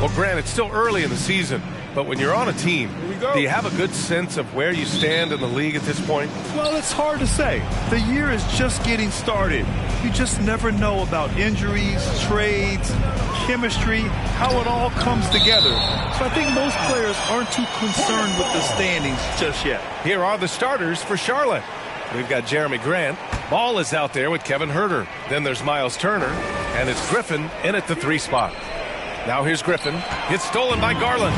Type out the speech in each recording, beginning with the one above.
Well, Grant, it's still early in the season, but when you're on a team, do you have a good sense of where you stand in the league at this point? Well, it's hard to say. The year is just getting started. You just never know about injuries, trades, chemistry, how it all comes together. So I think most players aren't too concerned with the standings just yet. Here are the starters for Charlotte. We've got Jeremy Grant. Ball is out there with Kevin Huerter. Then there's Miles Turner, and it's Griffin in at the 3 spot. Now here's Griffin. It's stolen by Garland.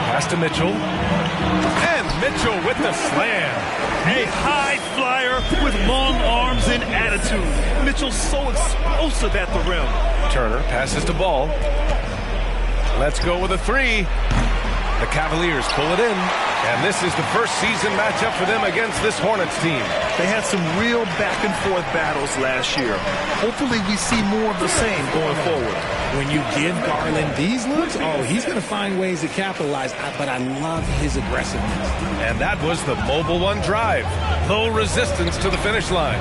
Pass to Mitchell. And Mitchell with the slam. A high flyer with long arms and attitude. Mitchell's so explosive at the rim. Turner passes to Ball. Let's go with a 3. The Cavaliers pull it in, and this is the first season matchup for them against this Hornets team. They had some real back-and-forth battles last year. Hopefully we see more of the same going forward. When you give Garland these looks, he's going to find ways to capitalize, but I love his aggressiveness. And that was the Mobile One drive. Low resistance to the finish line.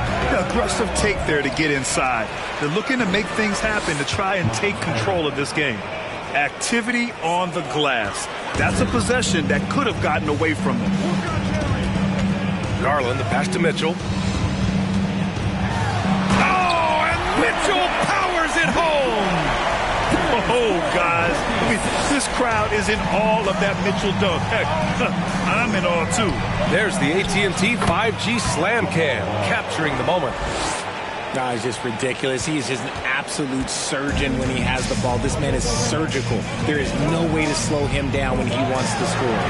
Aggressive take there to get inside. They're looking to make things happen to try and take control of this game. Activity on the glass. That's a possession that could have gotten away from them. Garland, the pass to Mitchell. Oh, and Mitchell powers it home. Oh, guys. I mean, this crowd is in all of that Mitchell dunk. Heck, I'm in awe, too. There's the AT&T 5G Slam Cam, capturing the moment. No, it's just ridiculous. He is just an absolute surgeon when he has the ball. This man is surgical. There is no way to slow him down when he wants to score.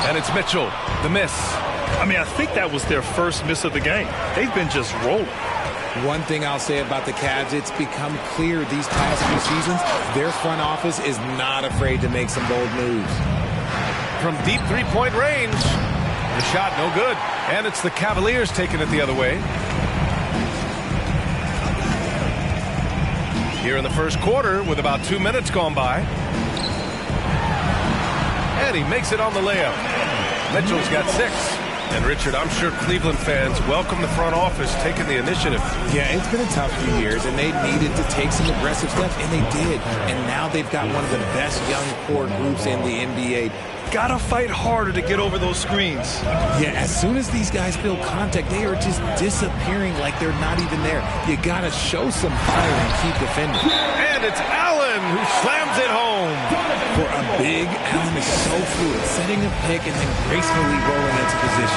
And it's Mitchell, the miss. I mean, I think that was their first miss of the game. They've been just rolling. One thing I'll say about the Cavs, it's become clear these past few seasons, their front office is not afraid to make some bold moves. From deep three-point range, the shot no good. And it's the Cavaliers taking it the other way. Here in the first quarter with about 2 minutes gone by. And he makes it on the layup. Mitchell's got 6. And Richard, I'm sure Cleveland fans welcome the front office taking the initiative. Yeah, it's been a tough few years, and they needed to take some aggressive steps, and they did. And now they've got one of the best young core groups in the NBA. Gotta fight harder to get over those screens. Yeah, as soon as these guys feel contact, they are just disappearing like they're not even there. You gotta show some fire and keep defending. And it's Allen who slams it home. For a big, Allen is so fluid, setting a pick and then gracefully rolling into position.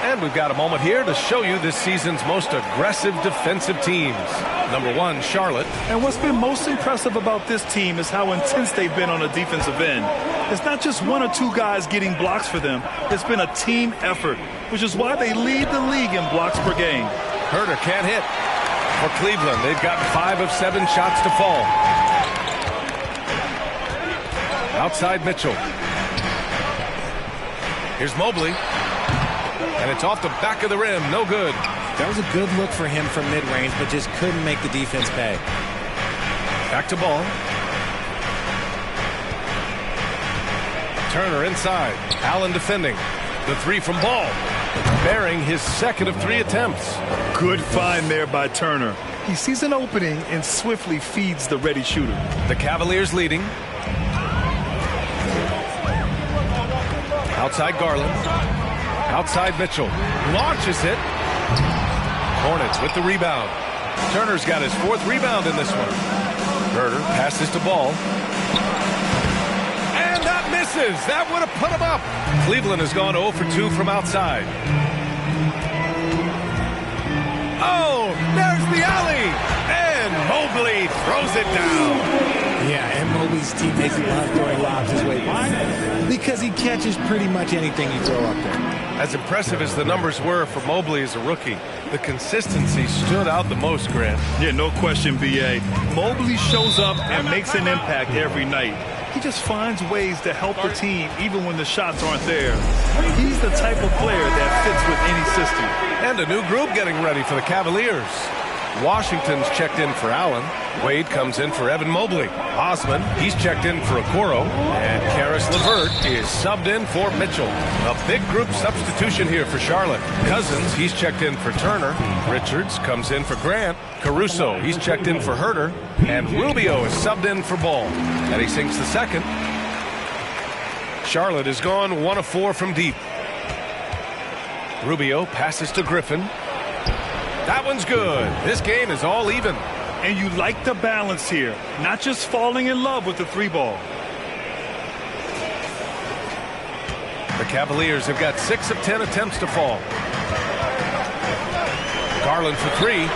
And we've got a moment here to show you this season's most aggressive defensive teams. Number 1, Charlotte. And what's been most impressive about this team is how intense they've been on the defensive end. It's not just 1 or 2 guys getting blocks for them. It's been a team effort, which is why they lead the league in blocks per game. Huerter can't hit. For Cleveland, they've gotten 5 of 7 shots to fall. Outside Mitchell. Here's Mobley. And it's off the back of the rim. No good. That was a good look for him from mid-range, but just couldn't make the defense pay. Back to Ball. Turner inside. Allen defending. The 3 from Ball. Bearing his 2nd of 3 attempts. Good find there by Turner. He sees an opening and swiftly feeds the ready shooter. The Cavaliers leading. Outside Garland. Outside Mitchell. Launches it. Hornets with the rebound. Turner's got his 4th rebound in this one. Huerter passes to Ball. And that misses. That would have put him up. Cleveland has gone 0 for 2 from outside. Oh, there's the alley. And Mobley throws it down. Yeah, and Mobley's teammates love throwing lobs his way. Why? Because he catches pretty much anything you throw up there. As impressive as the numbers were for Mobley as a rookie, the consistency stood out the most, Grant. Yeah, no question, B.A. Mobley shows up and makes an impact every night. He just finds ways to help the team even when the shots aren't there. He's the type of player that fits with any system. And a new group getting ready for the Cavaliers. Washington's checked in for Allen. Wade comes in for Evan Mobley. Osman, he's checked in for Okoro. And Karis LeVert is subbed in for Mitchell. A big group substitution here for Charlotte. Cousins, he's checked in for Turner. Richards comes in for Grant. Caruso, he's checked in for Herter. And Rubio is subbed in for Ball. And he sinks the second. Charlotte has gone 1 of 4 from deep. Rubio passes to Griffin. That one's good. This game is all even. And you like the balance here, not just falling in love with the 3-ball. The Cavaliers have got 6 of 10 attempts to fall. Garland for 3.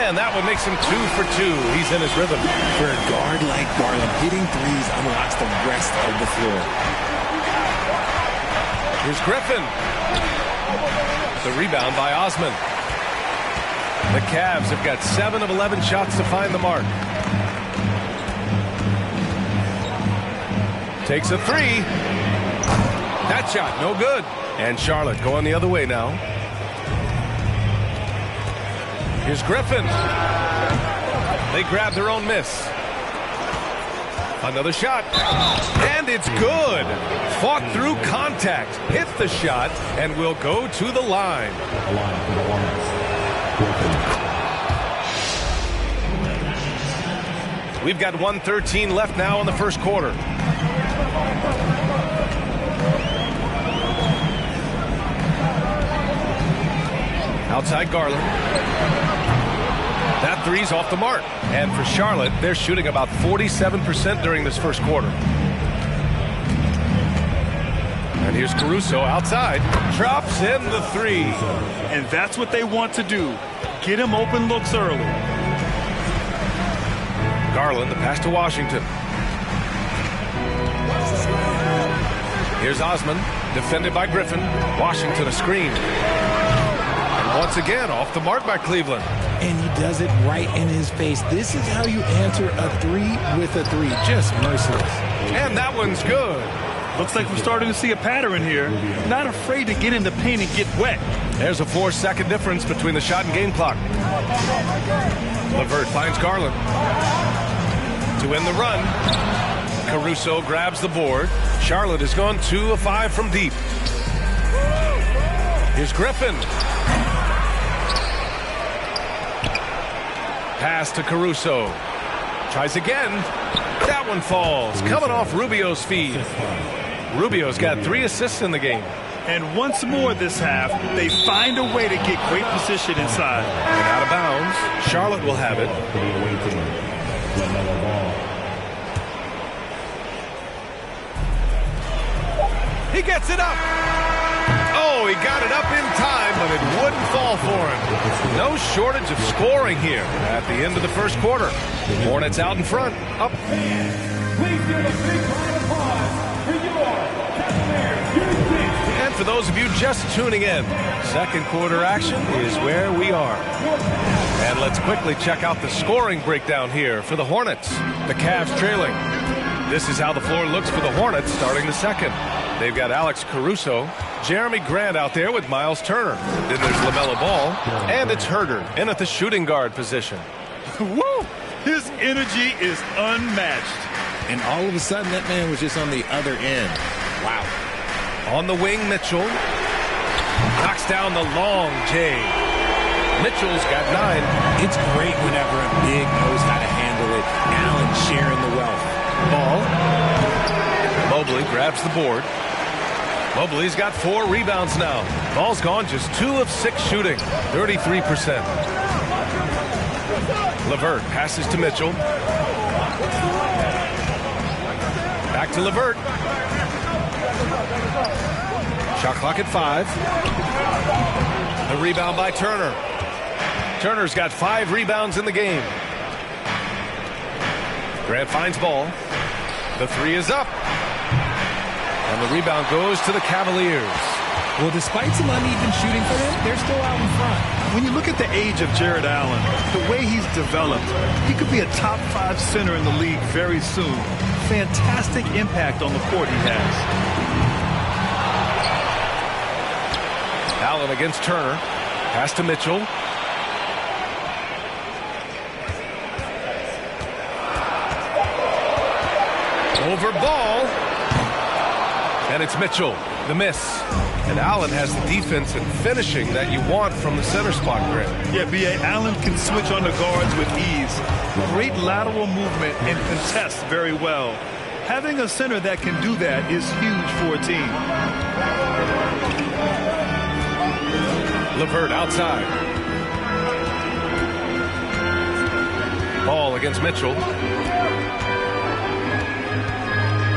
And that one makes him 2 for 2. He's in his rhythm. For a guard like Garland, hitting threes unlocks the rest of the floor. Here's Griffin. The rebound by Osman. The Cavs have got 7 of 11 shots to find the mark. Takes a 3. That shot, no good. And Charlotte going the other way now. Here's Griffin. They grab their own miss. Another shot. And it's good. Fought through contact. Hit the shot and will go to the line. We've got 1:13 left now in the first quarter. Outside Garland. That three's off the mark. And for Charlotte, they're shooting about 47% during this first quarter. And here's Caruso outside. Drops in the 3. And that's what they want to do. Get him open looks early. Garland, the pass to Washington. Here's Osman, defended by Griffin. Washington a screen. And once again, off the mark by Cleveland. And he does it right in his face. This is how you answer a 3 with a 3. Just merciless. And that one's good. Looks like we're starting to see a pattern here. Not afraid to get in the paint and get wet. There's a 4-second difference between the shot and game clock. LeVert finds Garland. To end the run. Caruso grabs the board. Charlotte has gone 2 of 5 from deep. Here's Griffin. Pass to Caruso. Tries again. That one falls. Coming off Rubio's feed. Rubio's got 3 assists in the game. And once more this half, they find a way to get great position inside. And out of bounds, Charlotte will have it. He gets it up. Oh, he got it up in time, but it wouldn't fall for him. No shortage of scoring here at the end of the first quarter. Hornets out in front, up. Please give a big round of applause for your Cavaliers. And for those of you just tuning in, second quarter action is where we are. And let's quickly check out the scoring breakdown here for the Hornets. The Cavs trailing. This is how the floor looks for the Hornets starting the second. They've got Alex Caruso, Jeremy Grant out there with Miles Turner. Then there's LaMelo Ball, and it's Herter in at the shooting guard position. Woo! His energy is unmatched. And all of a sudden, that man was just on the other end. Wow. On the wing, Mitchell. Knocks down the long J. Mitchell's got 9. It's great whenever a big knows how to handle it. Allen sharing the wealth. Ball. Mobley grabs the board. Mobley's got 4 rebounds now. Ball's gone just 2 of 6 shooting, 33%. LeVert passes to Mitchell. Back to LeVert. Shot clock at 5. The rebound by Turner. Turner's got 5 rebounds in the game. Grant finds Ball. The 3 is up. And the rebound goes to the Cavaliers. Well, despite some uneven shooting for them, they're still out in front. When you look at the age of Jared Allen, the way he's developed, he could be a top 5 center in the league very soon. Fantastic impact on the court he has. Allen against Turner. Pass to Mitchell. Over ball. And it's Mitchell, the miss. And Allen has the defense and finishing that you want from the center spot, Grant. Yeah, B.A. Allen can switch on the guards with ease. Great lateral movement and contests very well. Having a center that can do that is huge for a team. LeVert outside. Ball against Mitchell.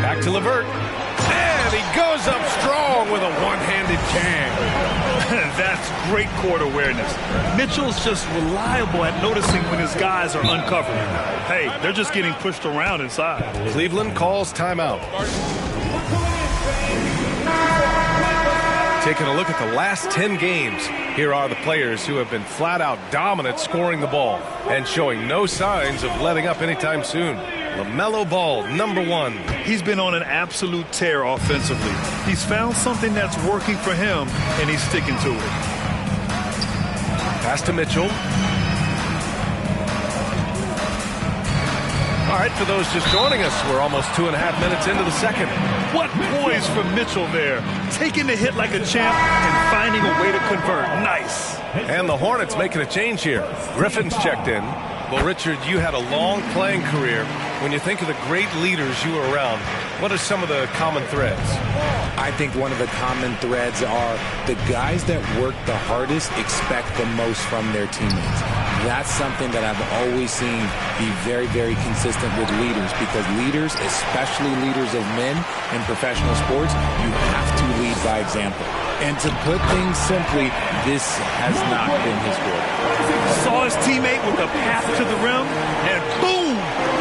Back to LeVert. And he goes up strong with a one-handed jam. That's great court awareness. Mitchell's just reliable at noticing when his guys are uncovered. Hey, they're just getting pushed around inside. Cleveland calls timeout. Taking a look at the last 10 games, here are the players who have been flat-out dominant scoring the ball and showing no signs of letting up anytime soon. LaMelo Ball, number 1. He's been on an absolute tear offensively. He's found something that's working for him, and he's sticking to it. Pass to Mitchell. All right, for those just joining us, we're almost 2.5 minutes into the second. What poise from Mitchell there. Taking the hit like a champ and finding a way to convert. Nice. And the Hornets making a change here. Griffin's checked in. Well, Richard, you had a long playing career. When you think of the great leaders you were around, what are some of the common threads? I think one of the common threads are the guys that work the hardest expect the most from their teammates. That's something that I've always seen be very, very consistent with leaders, because leaders, especially leaders of men in professional sports, you have to lead by example. And to put things simply, this has not been his work. Saw his teammate with a path to the rim, and boom,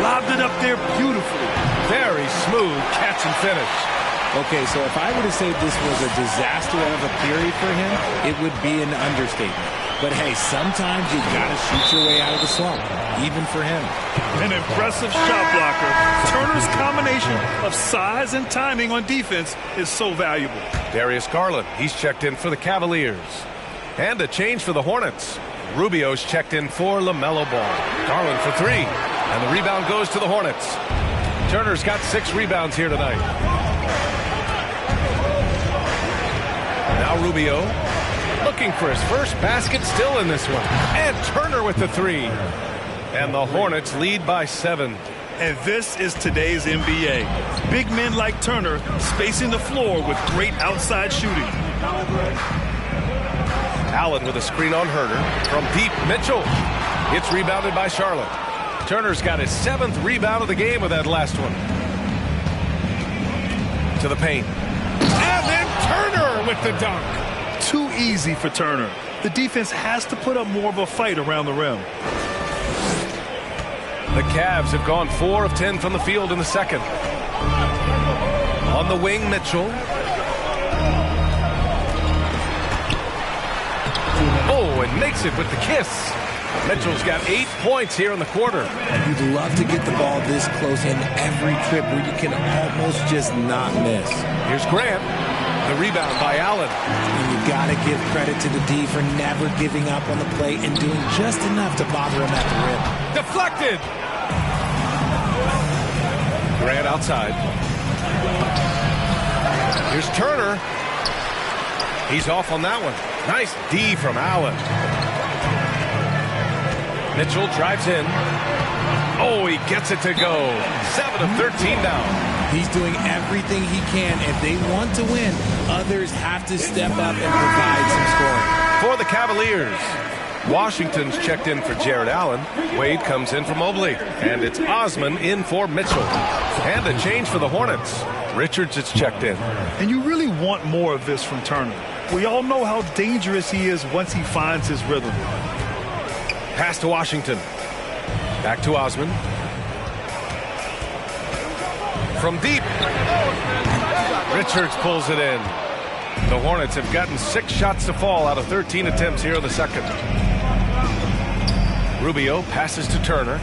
lobbed it up there beautifully. Very smooth catch and finish. Okay, so if I were to say this was a disaster of a period for him, it would be an understatement. But hey, sometimes you gotta shoot your way out of the slump, even for him. An impressive shot blocker. Turner's combination of size and timing on defense is so valuable. Darius Garland, he's checked in for the Cavaliers. And a change for the Hornets. Rubio's checked in for LaMelo Ball. Garland for 3. And the rebound goes to the Hornets. Turner's got 6 rebounds here tonight. Now Rubio looking for his first basket, still in this one. And Turner with the 3. And the Hornets lead by 7. And this is today's NBA. Big men like Turner spacing the floor with great outside shooting. Allen with a screen on Herder. From deep, Mitchell. It's rebounded by Charlotte. Turner's got his 7th rebound of the game with that last one. To the paint. And then Turner with the dunk. Too easy for Turner. The defense has to put up more of a fight around the rim. The Cavs have gone 4 of 10 from the field in the second. On the wing, Mitchell. Oh, and makes it with the kiss. Mitchell's got 8 points here in the quarter. You'd love to get the ball this close in every trip where you can almost just not miss. Here's Grant. The rebound by Allen. And you got to give credit to the D for never giving up on the play and doing just enough to bother him at the rim. Deflected. Grant outside. Here's Turner. He's off on that one. Nice D from Allen. Mitchell drives in. Oh, he gets it to go. 7 of 13 now. He's doing everything he can. If they want to win, others have to step up and provide some scoring. For the Cavaliers, Washington's checked in for Jared Allen. Wade comes in for Mobley. And it's Osman in for Mitchell. And a change for the Hornets. Richards is checked in. And you really want more of this from Turner. We all know how dangerous he is once he finds his rhythm. Pass to Washington. Back to Osman. From deep. Richards pulls it in. The Hornets have gotten 6 shots to fall out of 13 attempts here in the second. Rubio passes to Turner.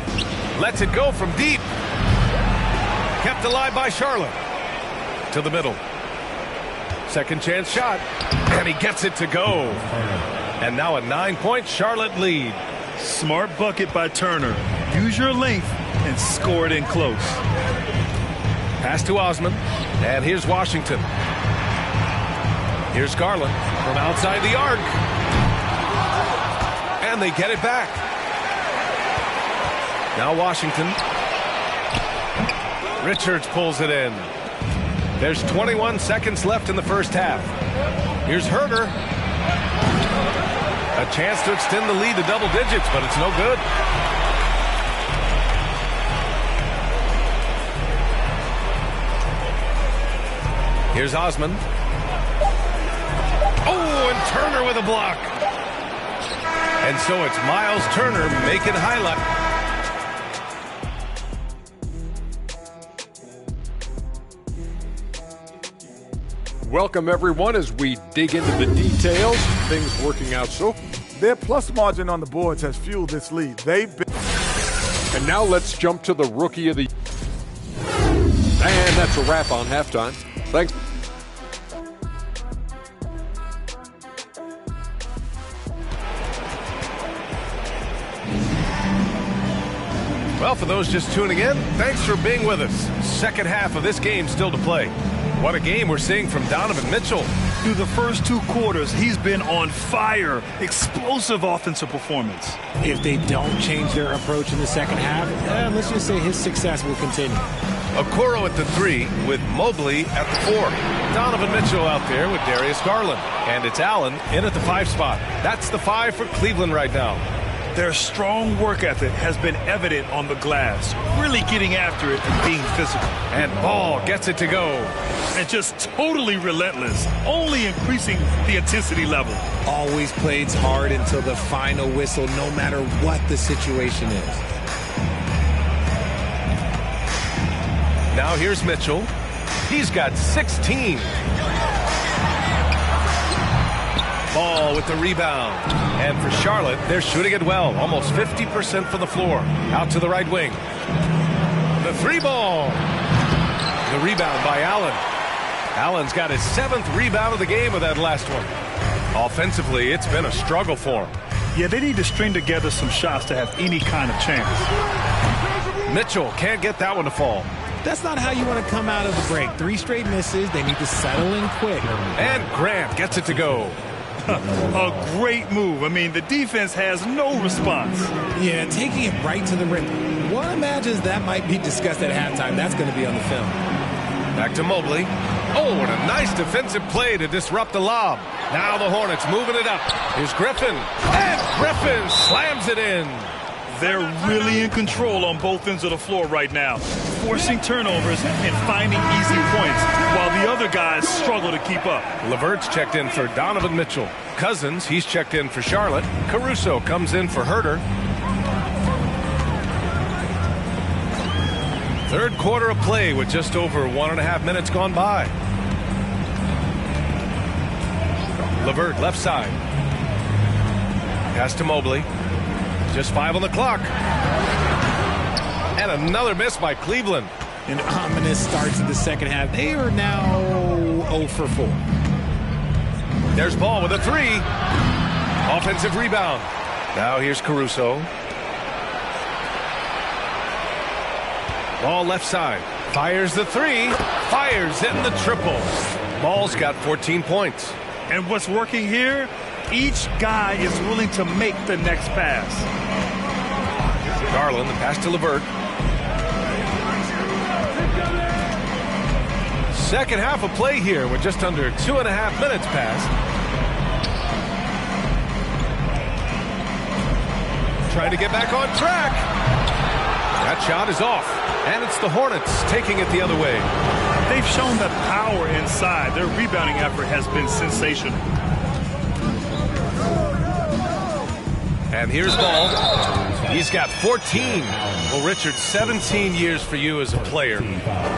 Lets it go from deep. Kept alive by Charlotte. To the middle. Second chance shot. And he gets it to go. And now a 9-point Charlotte lead. Smart bucket by Turner. Use your length and score it in close. Pass to Osman. And here's Washington. Here's Garland from outside the arc. And they get it back. Now Washington. Richards pulls it in. There's 21 seconds left in the first half. Here's Herder. A chance to extend the lead to double digits, but it's no good. Here's Osman. Oh, and Turner with a block. And so it's Miles Turner making highlight. Welcome, everyone, as we dig into the details. Things working out so. Their plus margin on the boards has fueled this lead. And now let's jump to the Rookie of the. And that's a wrap on halftime. Thanks. Well, for those just tuning in, thanks for being with us. Second half of this game still to play. What a game we're seeing from Donovan Mitchell. Through the first 2 quarters, he's been on fire. Explosive offensive performance. If they don't change their approach in the second half, let's just say his success will continue. Okoro at the 3 with Mobley at the 4. Donovan Mitchell out there with Darius Garland. And it's Allen in at the 5 spot. That's the 5 for Cleveland right now. Their strong work ethic has been evident on the glass, really getting after it and being physical. And Ball gets it to go. And just totally relentless, only increasing the intensity level. Always plays hard until the final whistle, no matter what the situation is. Now here's Mitchell. He's got 16. Ball with the rebound. And for Charlotte, they're shooting it well. Almost 50% from the floor. Out to the right wing. The 3 ball. The rebound by Allen. Allen's got his 7th rebound of the game with that last one. Offensively, it's been a struggle for him. Yeah, they need to string together some shots to have any kind of chance. Mitchell can't get that one to fall. That's not how you want to come out of the break. 3 straight misses. They need to settle in quick. And Grant gets it to go. A great move. I mean, the defense has no response. Yeah, taking it right to the rim. One imagines that might be discussed at halftime. That's going to be on the film. Back to Mobley. Oh, and a nice defensive play to disrupt the lob. Now the Hornets moving it up. Here's Griffin. And Griffin slams it in. They're really in control on both ends of the floor right now, forcing turnovers and finding easy points while the other guys struggle to keep up. LeVert's checked in for Donovan Mitchell. Cousins, he's checked in for Charlotte. Caruso comes in for Herder. Third quarter of play with just over 1.5 minutes gone by. LeVert left side. Pass to Mobley. Just 5 on the clock. And another miss by Cleveland. An ominous start to the second half. They are now 0 for 4. There's Ball with a 3. Offensive rebound. Now here's Caruso. Ball left side. Fires the 3. Fires in the triple. Ball's got 14 points. And what's working here? Each guy is willing to make the next pass. Garland, the pass to LeVert. Second half of play here with just under 2.5 minutes passed. Trying to get back on track. That shot is off. And it's the Hornets taking it the other way. They've shown the power inside. Their rebounding effort has been sensational. And here's Ball. He's got 14. Well, Richard, 17 years for you as a player.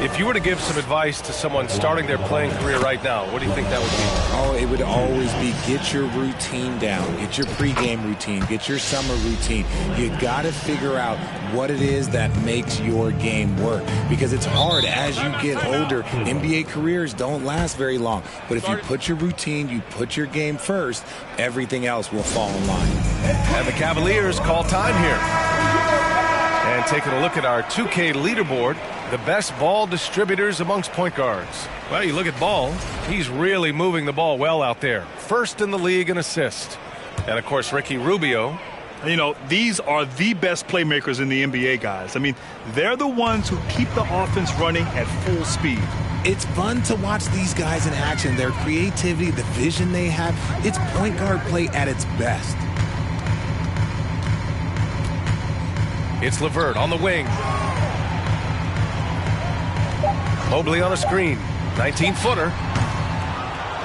If you were to give some advice to someone starting their playing career right now, what do you think that would be? Oh, it would always be get your routine down. Get your pregame routine. Get your summer routine. You got to figure out what it is that makes your game work. Because it's hard as you get older. NBA careers don't last very long. But if you put your routine, you put your game first, everything else will fall in line. And the Cavaliers call time here. And taking a look at our 2K leaderboard, the best ball distributors amongst point guards. Well, you look at Ball, he's really moving the ball well out there. First in the league in assists. And, of course, Ricky Rubio. You know, these are the best playmakers in the NBA, guys. I mean, they're the ones who keep the offense running at full speed. It's fun to watch these guys in action. Their creativity, the vision they have, it's point guard play at its best. It's LeVert on the wing. Mobley on a screen. 19-footer.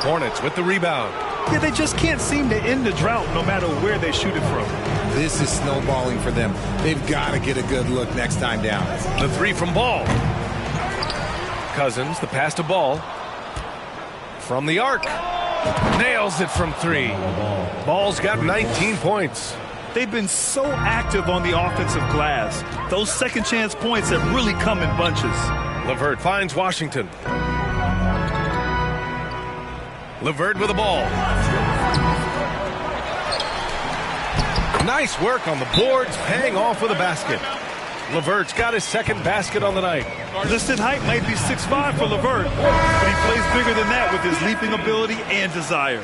Hornets with the rebound. Yeah, they just can't seem to end the drought no matter where they shoot it from. This is snowballing for them. They've got to get a good look next time down. The three from Ball. Cousins, the pass to Ball. From the arc. Nails it from three. Ball's got 19 points. They've been so active on the offensive glass. Those second chance points have really come in bunches. LeVert finds Washington. LeVert with the ball. Nice work on the boards, paying off with a basket. LeVert's got his second basket on the night. Listed height might be 6'5" for LeVert, but he plays bigger than that with his leaping ability and desire.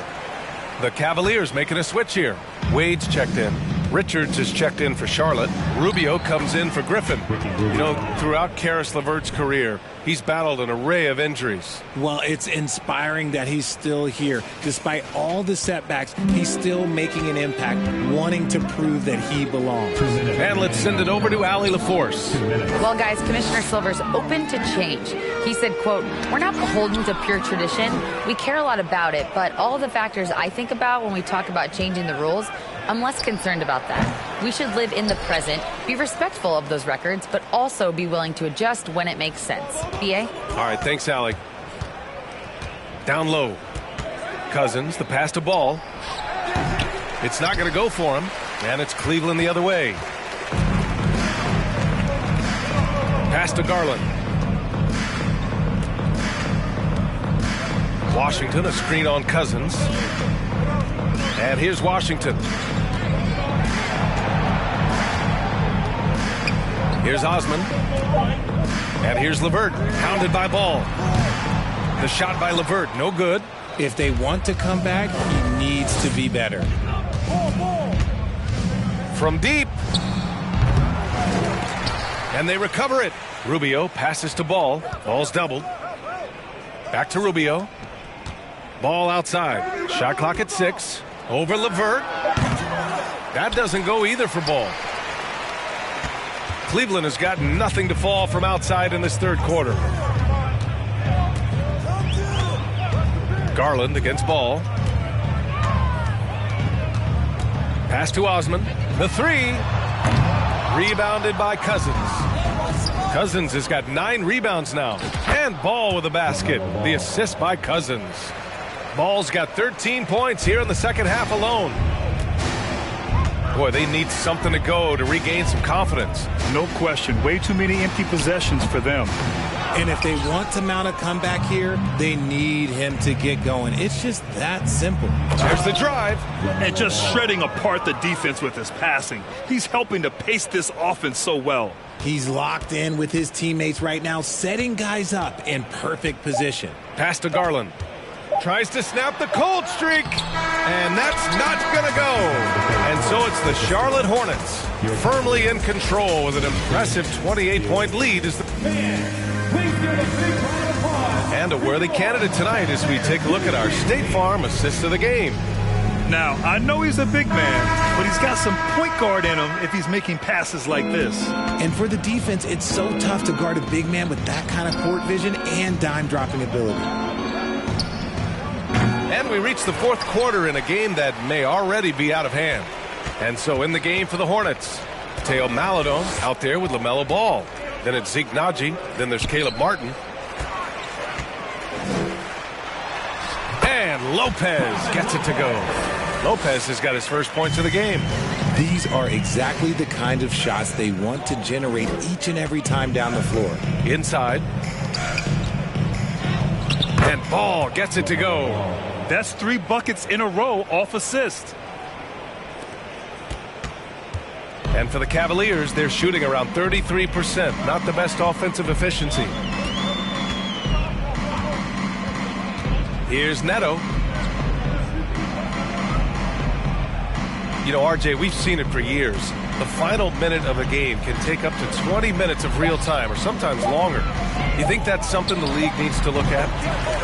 The Cavaliers making a switch here. Wade's checked in. Richards is checked in for Charlotte. Rubio comes in for Griffin. You know, throughout Caris LeVert's career, he's battled an array of injuries. Well, it's inspiring that he's still here. Despite all the setbacks, he's still making an impact, wanting to prove that he belongs. And let's send it over to Allie LaForce. Well, guys, Commissioner Silver's open to change. He said, quote, "We're not beholden to pure tradition. We care a lot about it, but all the factors I think about when we talk about changing the rules, I'm less concerned about that. We should live in the present, be respectful of those records, but also be willing to adjust when it makes sense." BA? All right, thanks, Allie. Down low. Cousins, the pass to Ball. It's not going to go for him, and it's Cleveland the other way. Pass to Garland. Washington, a screen on Cousins. And here's Washington. Here's Osman. And here's LeVert, pounded by Ball. The shot by LeVert, no good. If they want to come back, he needs to be better. From deep. And they recover it. Rubio passes to Ball. Ball's doubled. Back to Rubio. Ball outside. Shot clock at 6. Over LeVert. That doesn't go either for Ball. Cleveland has got nothing to fall from outside in this third quarter. Garland against Ball. Pass to Osman. The three. Rebounded by Cousins. Cousins has got 9 rebounds now. And Ball with a basket. The assist by Cousins. Ball's got 13 points here in the second half alone. Boy, they need something to go to regain some confidence. No question. Way too many empty possessions for them. And if they want to mount a comeback here, they need him to get going. It's just that simple. There's the drive. And just shredding apart the defense with his passing. He's helping to pace this offense so well. He's locked in with his teammates right now, setting guys up in perfect position. Pass to Garland. Tries to snap the cold streak. And that's not going to go. And so it's the Charlotte Hornets firmly in control with an impressive 28-point lead. And a worthy candidate tonight as we take a look at our State Farm assist of the game. Now, I know he's a big man, but he's got some point guard in him if he's making passes like this. And for the defense, it's so tough to guard a big man with that kind of court vision and dime-dropping ability. And we reach the fourth quarter in a game that may already be out of hand. And so in the game for the Hornets, Teo Maledon out there with LaMelo Ball. Then it's Zeke Naji. Then there's Caleb Martin. And Lopez gets it to go. Lopez has got his first points of the game. These are exactly the kind of shots they want to generate each and every time down the floor. Inside. And Ball gets it to go. That's 3 buckets in a row off assist. And for the Cavaliers, they're shooting around 33%. Not the best offensive efficiency. Here's Neto. You know, RJ, we've seen it for years. The final minute of a game can take up to 20 minutes of real time, or sometimes longer. You think that's something the league needs to look at?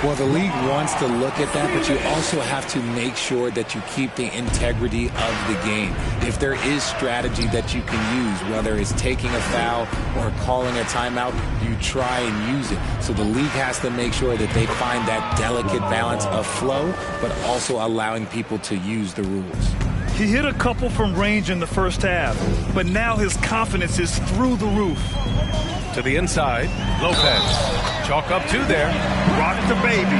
Well, the league wants to look at that, but you also have to make sure that you keep the integrity of the game. If there is strategy that you can use, whether it's taking a foul or calling a timeout, you try and use it. So the league has to make sure that they find that delicate balance of flow, but also allowing people to use the rules. He hit a couple from range in the first half, but now his confidence is through the roof. To the inside, Lopez. Chalk up two there. Rock the baby.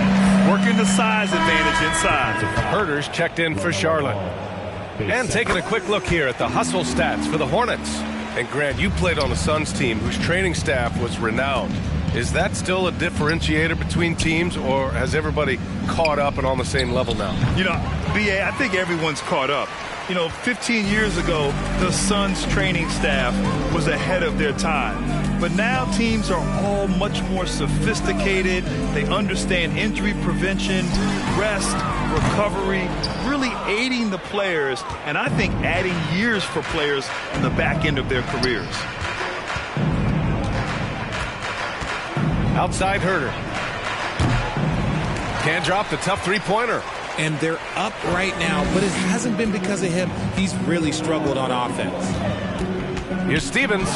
Working the size advantage inside. Huerter's checked in for Charlotte. And taking a quick look here at the hustle stats for the Hornets. And Grant, you played on the Suns team whose training staff was renowned. Is that still a differentiator between teams, or has everybody caught up and on the same level now? You know, B.A., I think everyone's caught up. You know, 15 years ago, the Suns training staff was ahead of their time. But now teams are all much more sophisticated. They understand injury prevention, rest, recovery, really aiding the players, and I think adding years for players in the back end of their careers. Outside Huerter. Can't drop the tough three-pointer. And they're up right now, but it hasn't been because of him. He's really struggled on offense. Here's Stevens.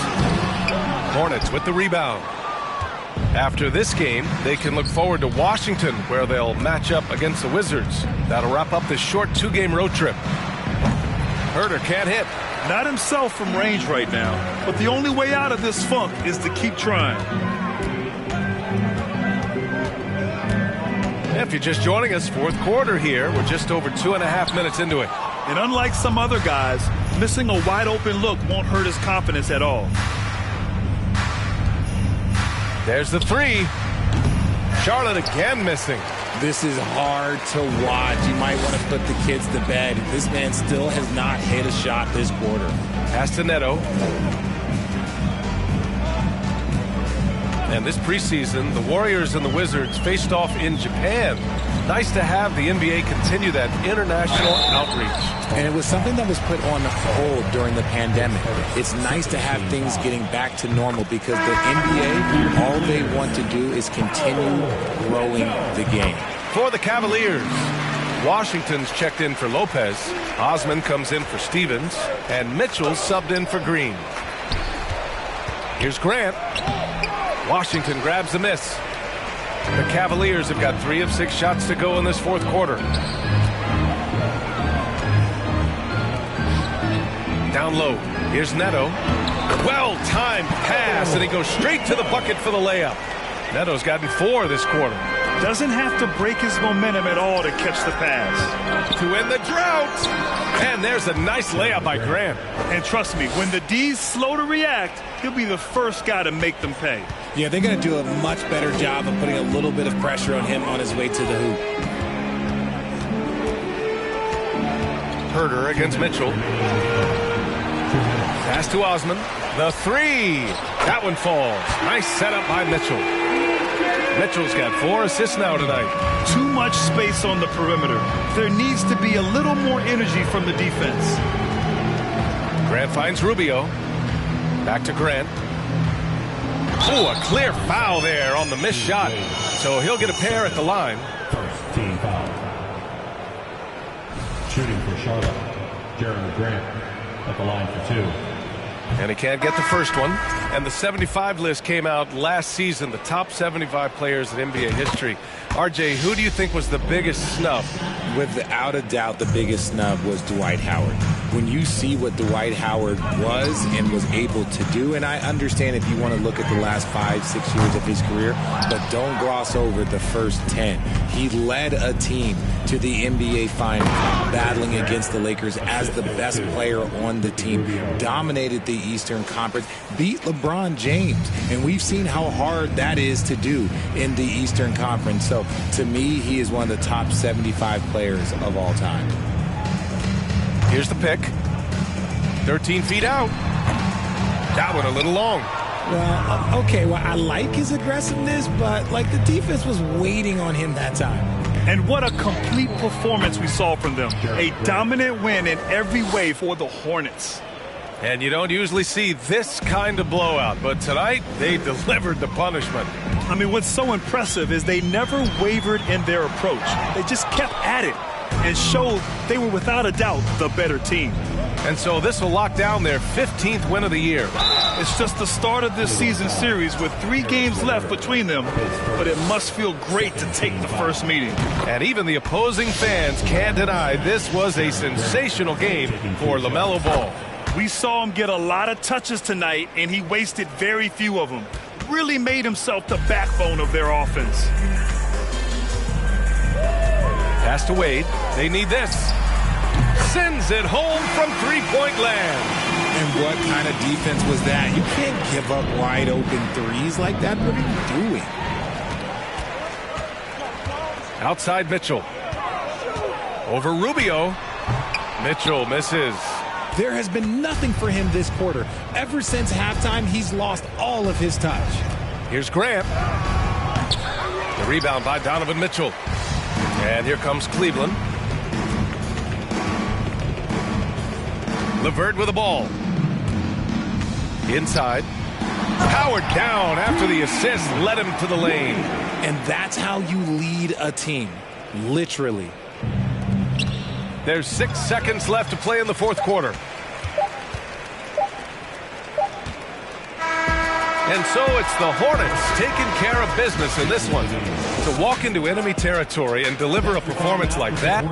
Hornets with the rebound. After this game, they can look forward to Washington, where they'll match up against the Wizards. That'll wrap up this short two-game road trip. Huerter can't hit. Not himself from range right now, but the only way out of this funk is to keep trying. If you're just joining us, fourth quarter here. We're just over 2.5 minutes into it. And unlike some other guys, missing a wide-open look won't hurt his confidence at all. There's the three. Charlotte again missing. This is hard to watch. You might want to put the kids to bed. This man still has not hit a shot this quarter. Pass to Neto. And this preseason, the Warriors and the Wizards faced off in Japan. Nice to have the NBA continue that international outreach. And it was something that was put on hold during the pandemic. It's nice to have things getting back to normal because the NBA, all they want to do is continue growing the game. For the Cavaliers, Washington's checked in for Lopez. Osman comes in for Stevens. And Mitchell subbed in for Green. Here's Grant. Washington grabs the miss. The Cavaliers have got 3 of 6 shots to go in this fourth quarter. Down low. Here's Neto. Well-timed pass, and he goes straight to the bucket for the layup. Neto's gotten 4 this quarter. Doesn't have to break his momentum at all to catch the pass. To end the drought. And there's a nice layup by Grant. And trust me, when the D's slow to react, he'll be the first guy to make them pay. Yeah, they're going to do a much better job of putting a little bit of pressure on him on his way to the hoop. Huerter against Mitchell. Pass to Osman. The three. That one falls. Nice setup by Mitchell. Mitchell's got 4 assists now tonight. Too much space on the perimeter. There needs to be a little more energy from the defense. Grant finds Rubio. Back to Grant. Oh, a clear foul there on the missed shot. So he'll get a pair at the line. First team foul. Shooting for Charlotte, Jeremy Grant at the line for 2. And he can't get the first one. And the 75 list came out last season, the top 75 players in NBA history. RJ, who do you think was the biggest snub? Without a doubt, the biggest snub was Dwight Howard. When you see what Dwight Howard was and was able to do, and I understand if you want to look at the last 5-6 years of his career, but don't gloss over the first 10. He led a team to the NBA Finals, battling against the Lakers as the best player on the team, dominated the Eastern Conference, beat LeBron James, and we've seen how hard that is to do in the Eastern Conference. So, to me, he is one of the top 75 players of all time. Here's the pick. 13 feet out. That one a little long. Well, okay, well, I like his aggressiveness, but, like, the defense was waiting on him that time. And what a complete performance we saw from them. A dominant win in every way for the Hornets. And you don't usually see this kind of blowout, but tonight they delivered the punishment. I mean, what's so impressive is they never wavered in their approach. They just kept at it and showed they were without a doubt the better team. And so this will lock down their 15th win of the year. It's just the start of this season series with 3 games left between them, but it must feel great to take the first meeting. And even the opposing fans can't deny this was a sensational game for LaMelo Ball. We saw him get a lot of touches tonight, and he wasted very few of them. Really made himself the backbone of their offense. Pass to Wade. They need this. Sends it home from three-point land. And what kind of defense was that? You can't give up wide open threes like that. What are you doing? Outside Mitchell. Over Rubio. Mitchell misses. There has been nothing for him this quarter. Ever since halftime, he's lost all of his touch. Here's Grant. The rebound by Donovan Mitchell. And here comes Cleveland. LeVert with the ball. Inside. Powered down after the assist led him to the lane. And that's how you lead a team. Literally. There's 6 seconds left to play in the fourth quarter. And so it's the Hornets taking care of business in this one. To walk into enemy territory and deliver a performance like that,